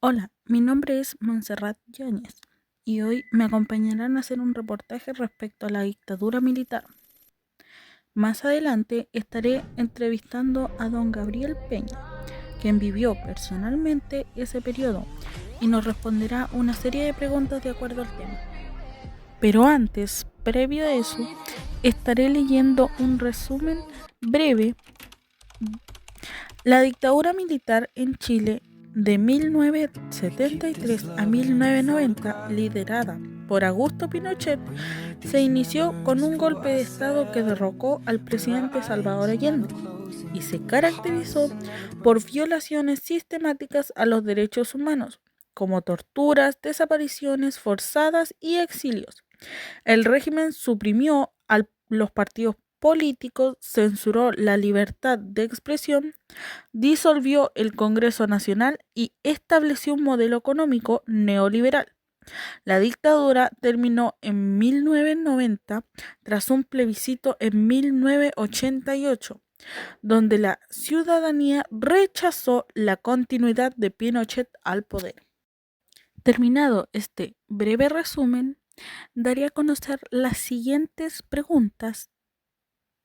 Hola, mi nombre es Montserrat Yáñez y hoy me acompañarán a hacer un reportaje respecto a la dictadura militar. Más adelante estaré entrevistando a don Gabriel Peña, quien vivió personalmente ese periodo y nos responderá una serie de preguntas de acuerdo al tema. Pero antes, previo a eso, estaré leyendo un resumen breve. La dictadura militar en Chile de 1973 a 1990, liderada por Augusto Pinochet, se inició con un golpe de Estado que derrocó al presidente Salvador Allende y se caracterizó por violaciones sistemáticas a los derechos humanos, como torturas, desapariciones forzadas y exilios. El régimen suprimió a los partidos políticos, censuró la libertad de expresión, disolvió el Congreso Nacional y estableció un modelo económico neoliberal. La dictadura terminó en 1990 tras un plebiscito en 1988, donde la ciudadanía rechazó la continuidad de Pinochet al poder. Terminado este breve resumen, daré a conocer las siguientes preguntas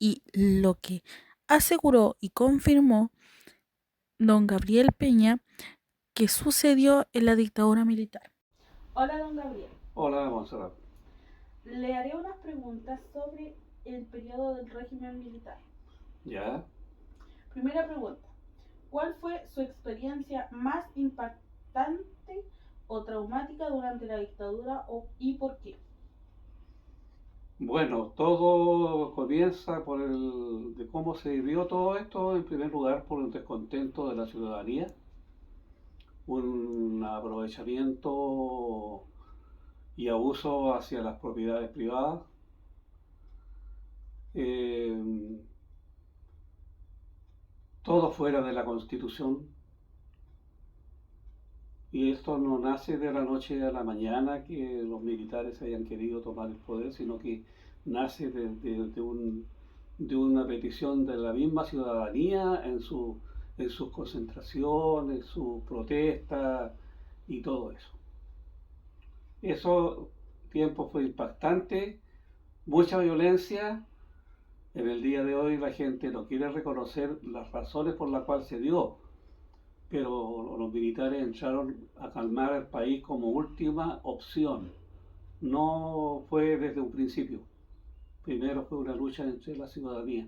y lo que aseguró y confirmó don Gabriel Peña que sucedió en la dictadura militar. Hola, don Gabriel. Hola, Montserrat. Le haré unas preguntas sobre el periodo del régimen militar. ¿Ya? Primera pregunta. ¿Cuál fue su experiencia más impactante o traumática durante la dictadura y por qué? Bueno, todo comienza de cómo se vivió todo esto, en primer lugar por el descontento de la ciudadanía, un aprovechamiento y abuso hacia las propiedades privadas, eh, todo fuera de la Constitución, y esto no nace de la noche a la mañana que los militares hayan querido tomar el poder, sino que nace de una petición de la misma ciudadanía en sus concentraciones, sus protestas y todo eso. Eso tiempo fue impactante, mucha violencia. En el día de hoy la gente no quiere reconocer las razones por las cuales se dio, pero los militares entraron a calmar al país como última opción. No fue desde un principio. Primero fue una lucha entre la ciudadanía.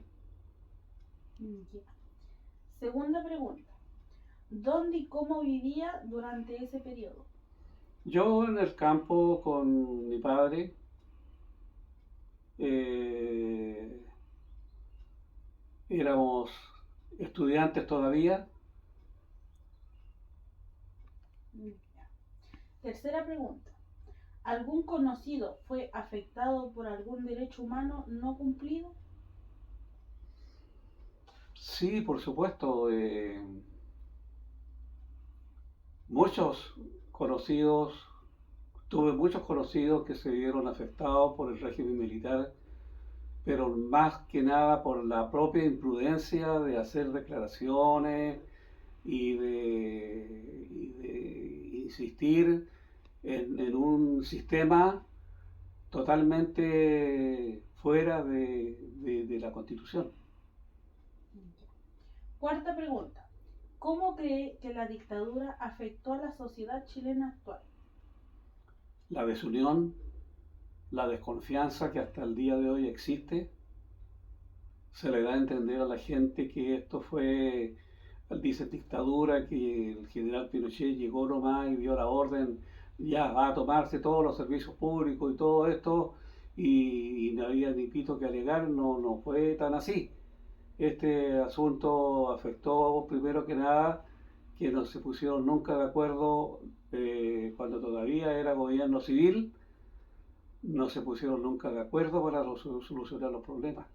Ya. Segunda pregunta. ¿Dónde y cómo vivía durante ese periodo? Yo en el campo con mi padre, eh, éramos estudiantes todavía. Ya. Tercera pregunta. ¿Algún conocido fue afectado por algún derecho humano no cumplido? Sí, por supuesto, muchos conocidos, tuve muchos conocidos que se vieron afectados por el régimen militar, pero más que nada por la propia imprudencia de hacer declaraciones y de insistir en un sistema totalmente fuera de la Constitución. Cuarta pregunta. ¿Cómo cree que la dictadura afectó a la sociedad chilena actual? La desunión, la desconfianza que hasta el día de hoy existe, se le da a entender a la gente que esto fue, dice dictadura, que el general Pinochet llegó nomás y dio la orden ya va a tomarse todos los servicios públicos y todo esto, y no había ni pito que alegar. No, no fue tan así. Este asunto afectó primero que nada que no se pusieron nunca de acuerdo, cuando todavía era gobierno civil, no se pusieron nunca de acuerdo para solucionar los problemas.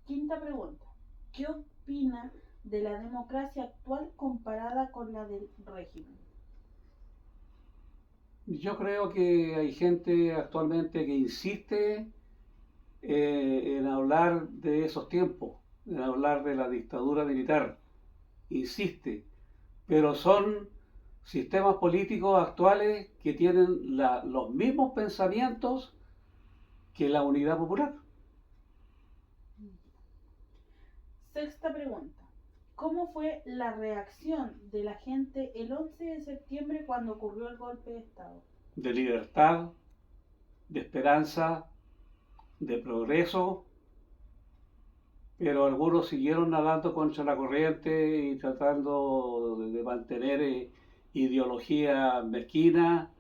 Quinta pregunta. ¿Qué opina de la democracia actual comparada con la del régimen? Yo creo que hay gente actualmente que insiste en hablar de esos tiempos, en hablar de la dictadura militar, insiste, pero son sistemas políticos actuales que tienen los mismos pensamientos que la Unidad Popular. Sexta pregunta. ¿Cómo fue la reacción de la gente el 11 de septiembre cuando ocurrió el golpe de Estado? De libertad, de esperanza, de progreso, pero algunos siguieron nadando contra la corriente y tratando de mantener ideología mezquina,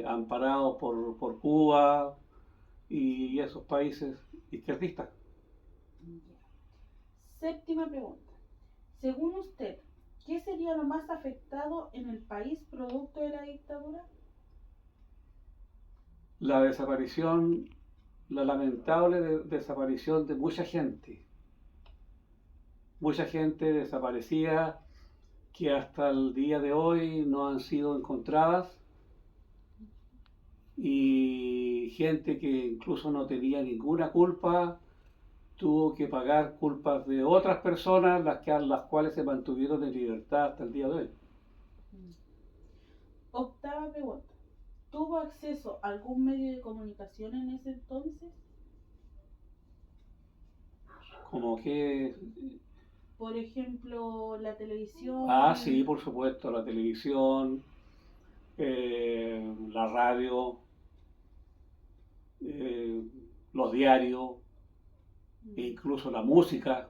amparados por Cuba y esos países izquierdistas. Séptima pregunta. Según usted, ¿qué sería lo más afectado en el país producto de la dictadura? La desaparición, la lamentable desaparición de mucha gente. Mucha gente desaparecida que hasta el día de hoy no han sido encontradas y gente que incluso no tenía ninguna culpa tuvo que pagar culpas de otras personas las cuales se mantuvieron en libertad hasta el día de hoy. Octava pregunta. ¿Tuvo acceso a algún medio de comunicación en ese entonces? Como que... Por ejemplo, la televisión. Ah, sí, por supuesto, la televisión, la radio, los diarios, e incluso la música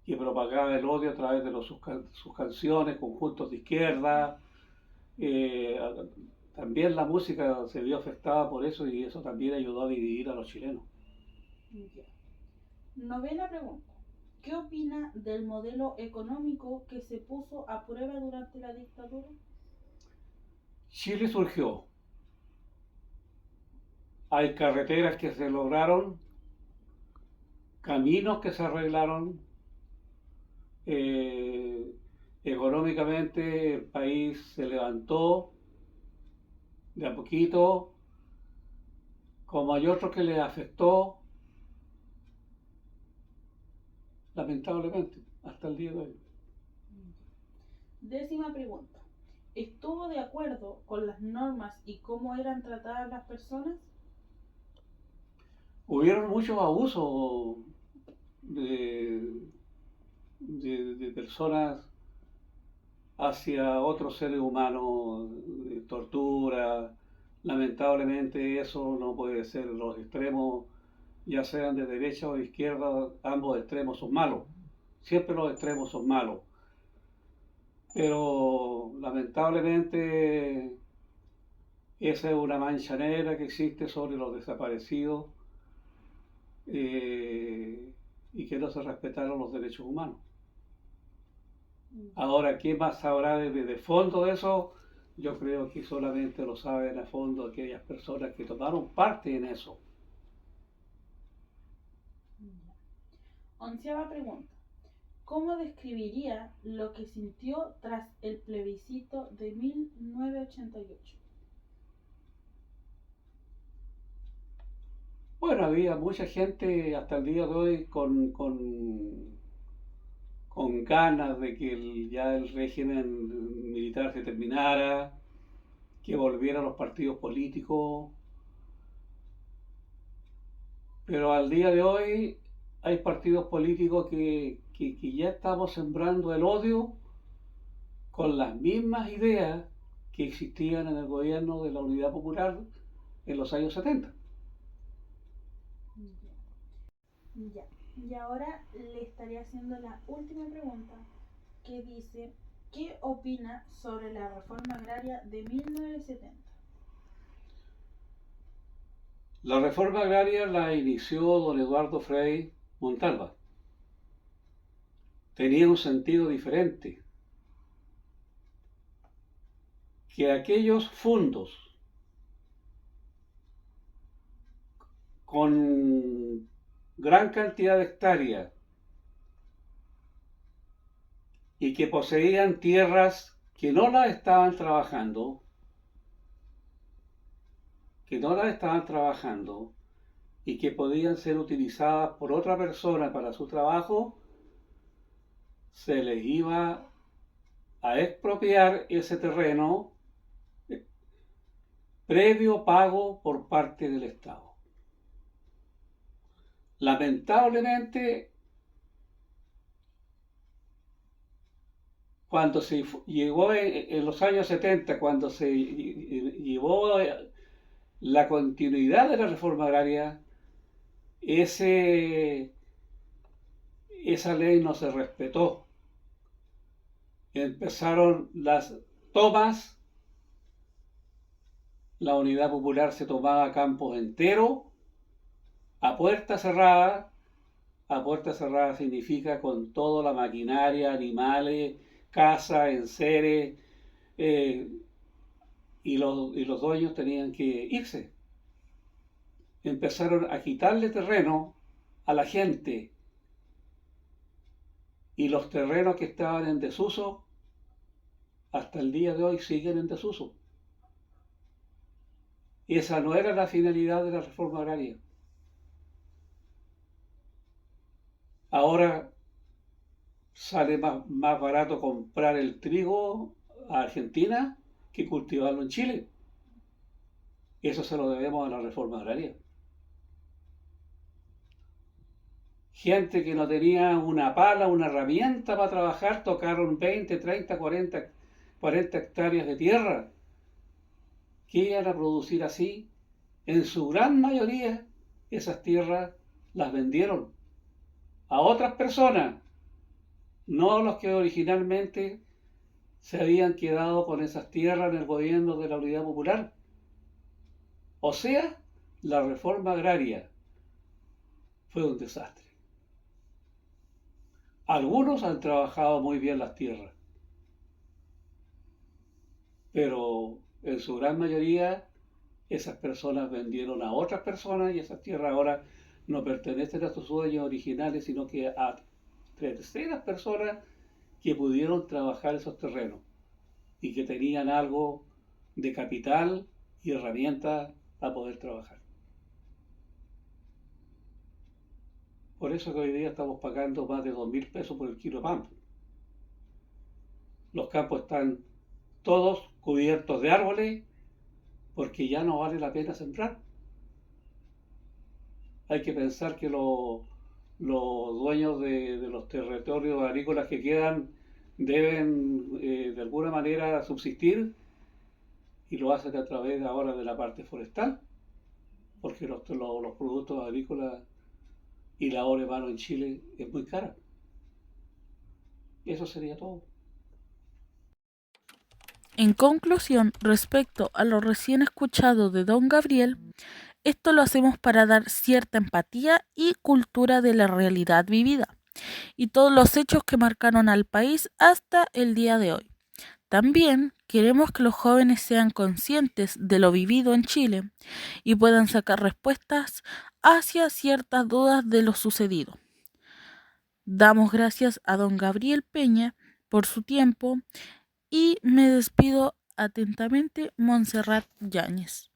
que propagaba el odio a través de sus canciones, conjuntos de izquierda. También la música se vio afectada por eso y eso también ayudó a dividir a los chilenos. Ya. Novena pregunta. ¿Qué opina del modelo económico que se puso a prueba durante la dictadura? Chile surgió. Hay carreteras que se lograron, caminos que se arreglaron, económicamente el país se levantó de a poquito, como hay otros que les afectó, lamentablemente, hasta el día de hoy. Décima pregunta. ¿Estuvo de acuerdo con las normas y cómo eran tratadas las personas? Hubieron muchos abusos de personas hacia otros seres humanos, de tortura. Lamentablemente eso no puede ser. Los extremos, ya sean de derecha o de izquierda, ambos extremos son malos. Siempre los extremos son malos. Pero lamentablemente esa es una mancha negra que existe sobre los desaparecidos y que no se respetaron los derechos humanos. Ahora, ¿qué más sabrá de fondo de eso? Yo creo que solamente lo saben a fondo aquellas personas que tomaron parte en eso. Onceava pregunta. ¿Cómo describiría lo que sintió tras el plebiscito de 1988? Bueno, había mucha gente hasta el día de hoy con ganas de que ya el régimen militar se terminara, que volvieran los partidos políticos. Pero al día de hoy hay partidos políticos que ya estamos sembrando el odio con las mismas ideas que existían en el gobierno de la Unidad Popular en los años 70. Ya. Y ahora le estaré haciendo la última pregunta que dice, ¿qué opina sobre la reforma agraria de 1970? La reforma agraria la inició don Eduardo Frei Montalva. Tenía un sentido diferente, que aquellos fondos con gran cantidad de hectáreas y que poseían tierras que no las estaban trabajando, y que podían ser utilizadas por otra persona para su trabajo, se les iba a expropiar ese terreno previo pago por parte del Estado. Lamentablemente, cuando se llegó en los años 70, cuando se llevó la continuidad de la reforma agraria, esa ley no se respetó. Empezaron las tomas, la Unidad Popular se tomaba campos enteros a puerta cerrada. A puerta cerrada significa con toda la maquinaria, animales, casa, enseres, y los dueños tenían que irse. Empezaron a quitarle terreno a la gente, y los terrenos que estaban en desuso hasta el día de hoy siguen en desuso. Y esa no era la finalidad de la reforma agraria. Ahora sale más barato comprar el trigo a Argentina que cultivarlo en Chile. Y eso se lo debemos a la reforma agraria. Gente que no tenía una pala, una herramienta para trabajar, tocaron 20, 30, 40 hectáreas de tierra. ¿Qué iban a producir así? En su gran mayoría, esas tierras las vendieron a otras personas, no a los que originalmente se habían quedado con esas tierras en el gobierno de la Unidad Popular. O sea, la reforma agraria fue un desastre. Algunos han trabajado muy bien las tierras, pero en su gran mayoría esas personas vendieron a otras personas, y esas tierras ahora no pertenecen a sus dueños originales, sino que a terceras personas que pudieron trabajar esos terrenos y que tenían algo de capital y herramientas para poder trabajar. Por eso que hoy día estamos pagando más de 2.000 pesos por el kilo de pan. Los campos están todos cubiertos de árboles porque ya no vale la pena sembrar. Hay que pensar que los dueños de los territorios agrícolas que quedan deben de alguna manera subsistir, y lo hacen a través ahora de la parte forestal, porque los productos agrícolas y la obra de mano en Chile es muy cara. Y eso sería todo. En conclusión, respecto a lo recién escuchado de don Gabriel, esto lo hacemos para dar cierta empatía y cultura de la realidad vivida y todos los hechos que marcaron al país hasta el día de hoy. También queremos que los jóvenes sean conscientes de lo vivido en Chile y puedan sacar respuestas hacia ciertas dudas de lo sucedido. Damos gracias a don Gabriel Peña por su tiempo y me despido atentamente, Montserrat Yáñez.